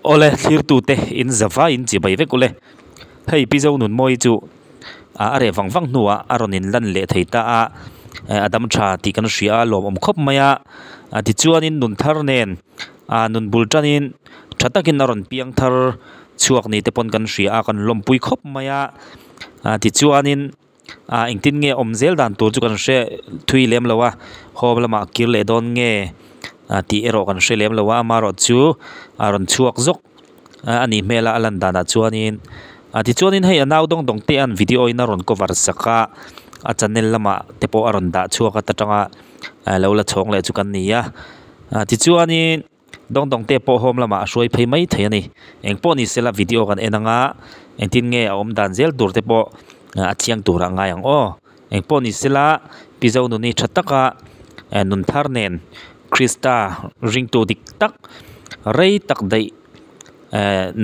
ole thlir tu te in zawa in chi bai vek ole hei pi zo nun moi chu are wangwang nuwa aronin lan le theita a adam tha ti kan ria lom om khop maya ti chuanin nun thar nen nun bultanin thatakin aron piang thar chuak ni te pon kan ria kan lompui khop maya ti chuanin engtin nge omzel dan tur chu kan hre thui lem lawa hoblama kir le don nge ti ero kan hre lem lawa maro chu aron chuak zok ani mela alan dana chuanin ti chuanin hei anaw dong dong te an video in aron cover saka a channel lama tepo aron da chuaka tatanga lola chong le chu kan nia ti chuanin dong dong te po hom lama soi phei mai thei engpo ni sela video kan enanga engtin nge om dan zel dur te po achiang tura nga yang engpo ni sela pizo nu ni thataka nun thar nen krista ring to dik tak rei tak dai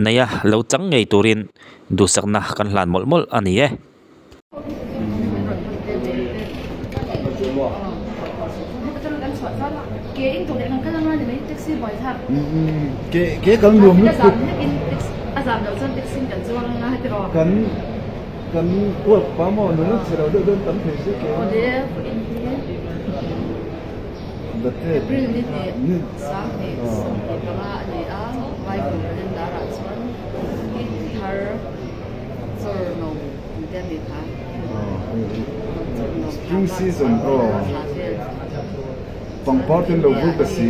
naya lo chang ngei turin du sakna kan hlan molmol ani ke kan rùm kan uap pamo nu sero don kan these ke datte ni sa he kama ni a vai bu den da ra chuan har sor no den ni tha spring season pang patin lo bu ka si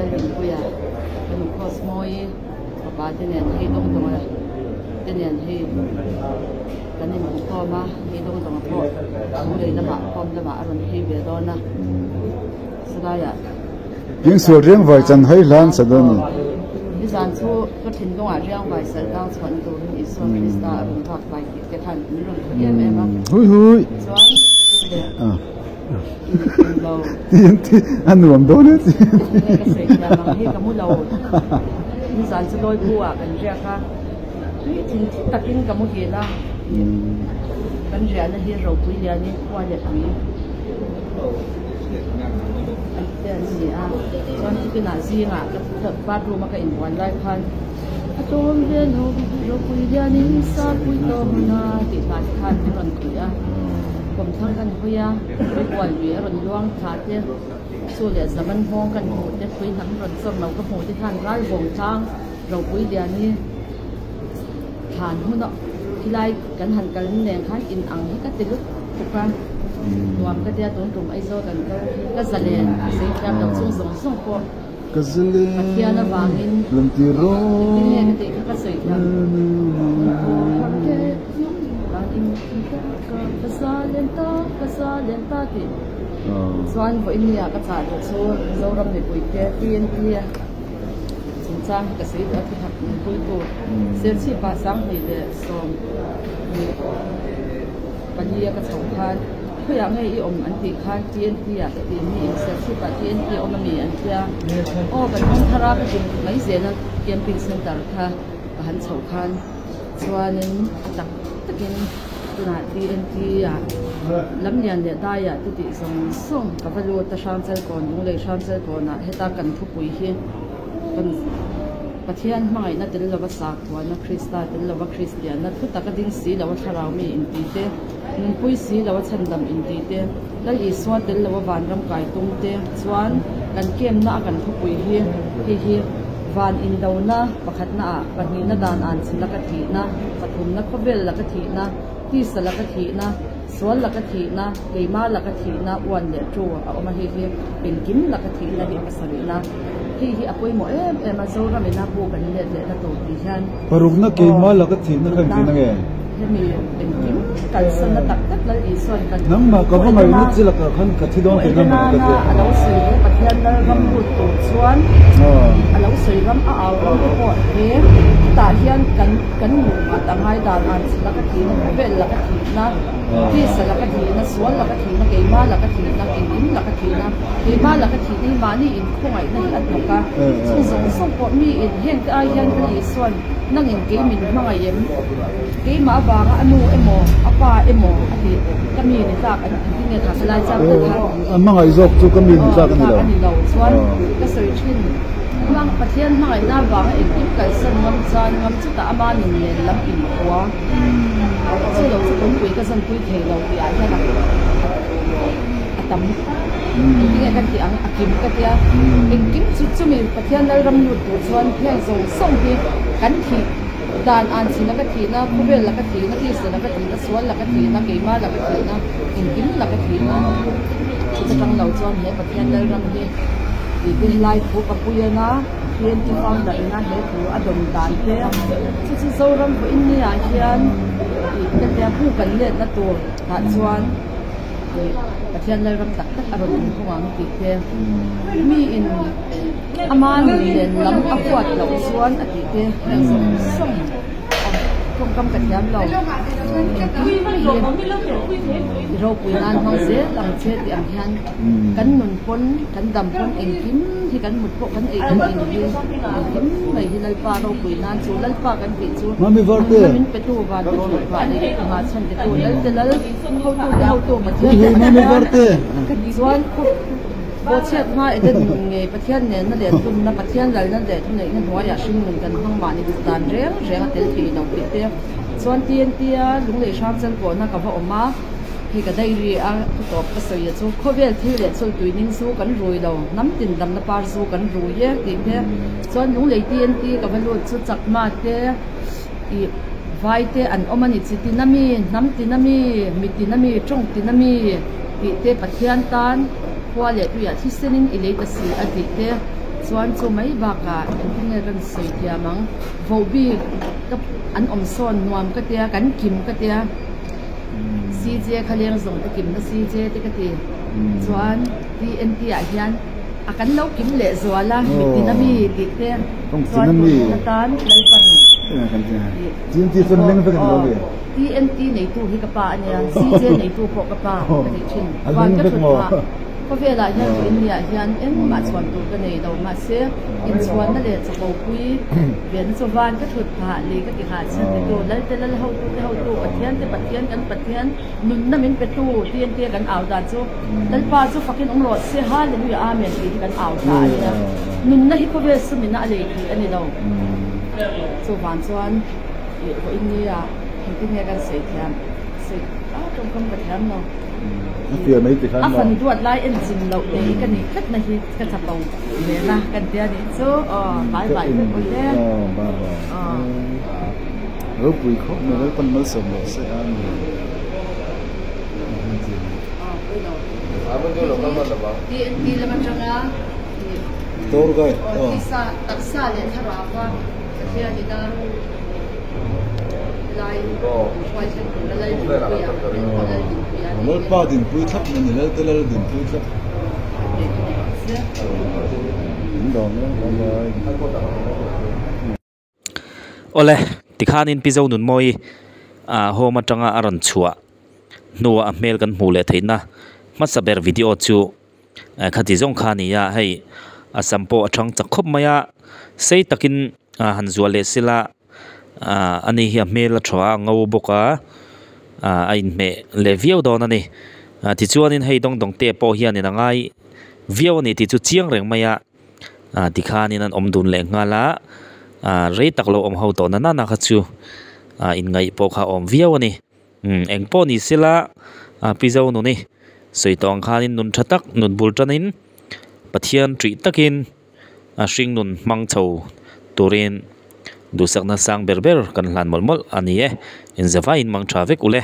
dan kuya kan kosmoi apa tenen he dong dong la tenen he kan ni mo ko ma he dong dong po mule na ma kom na ma aron he be dona sadaya yin so reng vai chan hai lan sadon ni san chu ko thin dong a reng vai sa dang chon tu ni so krista aron thak vai ke than ni ron ye me ma hui ti anuam done ti hi kamu lo ni san chu loi bu a kan ria kha tin takin kamu he la kan ria na hi ro pui ya ni kwa le pui dan ni a chuan ti na zi nga ka bathroom ma ka in one life khan atom de no ro pui ya ni sa pui to na ti ta khan ti ron ku yaผมทั้งกันคุยด้วยกวนอยู่รนล่วงขาเจ้าส่วนเดี๋ยวสมันห้องกันหูจะคุยทั้งรนส่งเราก็หูที่ท่านไล่วงช้างเราคุยเดี๋ยวนี้ฐานหุ่นเนาะที่ไล่กันหันกันแดงข้างอินอังให้ก็ติดลุกทุกครั้งรวมก็เดี๋ยวตรงไอโซกันก็เสลียนเสียงเราส่งพวกก็เสลียนเทียนวางินลมตีโร่ที่เนี่ยก็เสียงKesalenta ti. Soan bo inia ka cha chu zoram ni pui te pin tia. Chinchang ka sei da ti hak ni pui tu. Ser chi pa sang ni le som ni pania ka chong khan. Khu ya ngai i om an ti khan tien tia ka ti ni ser chi pa tien ti om mi an tia. O ban hong thara ka tin mai se na camping center kha ka han chong khan. Soanin tak takin na TNT lam yan le da ya ti song ka valu ta shan chal kon nu le shan chal kon na heta kan thu pui hi kan pathian mai na tel lawa sak wa na krista tel lawa christian na thu ta ka ding si lawa tharau mi in ti te nun pui si lawa chandam in ti te la i swa tel lawa van ram kai tung te chuan kan kem na kan thu pui hi van in dauna pakhat na pani na dan an chila ka thi na pathum na khobel la ka thi na ti sala ka thi na swal la ka thi na keima la ka thi na wan le tro a ma hi pinkim la ka thi na hi pasari na hi apoi mo ma zo ra me na bu kan le na to ti han paruk na keima la ka thi na kan ti na nge mi pinkim kan san na tak tak la i swan kan nang ma ka ba mai ni chila ka khan ka thi don ke na ma ka te alo sui pathian na ram bu to chuan alo sui ram a aw ram ko he ta hian kan kan mu ma tangai dan an la ka thi na vel la ka thi na pi sa la ka thi na sual la ka thi na ke ma la ka thi na in in la ka thi na ke ma la ka thi ni ma ni in khongai na hi at no ka chung zong song po mi in hen ka yan ka li suan nang in ke min ma ngai yem ke ma ba ga anu emo apa emo ati ka mi ni ta kan ti ne ka salai cha ka ma ngai zok chu ka mi ni cha ka ni lo suan ka soi chin mang pathian mai na ba in tip kai san ngam chan ngam chu ta ama nin len lam in kwa chu lo chu kun pui ka san pui the lo ti a ya na atam ni kan ti ang akim ka tia in kim chu chu mi pathian dal ram lu tu chuan pheng zo song hi kan thi dan an sin la ka thi na pubel la ka thi na ti sa la ka thi na sual la ka thi na ke ma la ka thi na in kim la ka thi na chu tang lo chuan he pathian dal ram hi Di lai pu kapuya na hian ti fang da ina he tu adom dan te chu zoram ko in ni a hian ka te pu kan le na tu ta chuan pathian lai ram tak tak aron in khowang ti te mi in aman len lam akwat lo chuan ati te som không cầm cảnh giám lầu rau quỳ nan hong dễ làm chết thì ăn han cắn nôn phun cắn đầm phun em kín thì cắn một bộ cắn em kín kín này thì lấy pa rau quỳ nan chú lấy pa cắn vị chú mình phải tu và tu và để mà chân cái tu lấy từ lấy không tu mà thế doan bộ chết mai đến ngày bắt thiên này nó để tụm nó bắt thiên rồi nó để tụm này nó hóa giả sinh mình cần hăng mà đi tàn rẽ tới thì nó bị thế doan tiền tia lúc này sang chân của nó có vợ má thì cái đây thì à tụt cái sợi chú có vẻ thì để cho tụi ninh số cắn rồi đâu nắm tiền đầm nó par số cắn rồi nhé thì thế doan lúc này tiền tia có phải luôn chút chặt mà thế vai te an omani chitinami nam tinami mitinami trong tinami ti te pathian tan kwa le tu ya thisenin ile ta si ati te chuan chu mai ba ka thing ran sei tia mang vobi ka an om son nuam ka tia kan kim ka tia cj khaleng zong ta kim na cj te ka ti chuan tnt a hian akan lo kim le zwala mitinami ti te chuan tan lai pan TNT phân leng phải kan lo le TNT nei tu hi ka pa ania CJ nei tu po ka pa ka ni chin wan ka thut pa ko ve la hian ko India hian em ma chuan tu ka nei do ma se in chuan na le cha ko pui ven so wan ka thut pa le ka ki ha chen te tu lal te lal hau tu pathian kan pathian nun na min pe tu TNT kan aw da chu dal pa chu fakin ong ro se ha le wi amen ti kan aw ta ania nun na hi ko ve su min na le ki ani do so van chuan ko Indiaที่เนี่ยกันเสียแทนเสียตรงกันแบบนั้นเนาะเสียไม่ติดขันเนาะฟันดวดไล่เอ็นจินเราเองกันนี่คัดนาทีกันจะเอาเนี่ยนะกันเดียวนี่โซ่บายเป็นคนแรกบายปุยเขาเนี่ยเป็นมันสมบูรณ์เสียอันนี้ที่แล้วมันจะงาตัวก็ที่ซาตักซาเลยถ้าเราว่าเที่ยวนี่นะmal pa din pui thap ni le te le din pui thap dong ole tikhanin pizo nun moi homa tanga aran chua nuwa mail kan hmule theina masaber video chu khati jong khani ya hei asampo athang chakhop maya sei takin hanzuale sila ani hi mail thwa ngau boka ain me le view don ani ti chuanin hei dong te po hian in angai view ni ti chu chiang reng maya tikhanin an omdun le ngala rei taklo om ho to na na kha chu in ngai po kha om view ani engpo ni sila pizo nu ni soitong khanin nun thatak nun bultanin pathian tri takin shing nun mangchho turin du sakna sang berber kan hlan molmol ani e in zawa in mang travek ule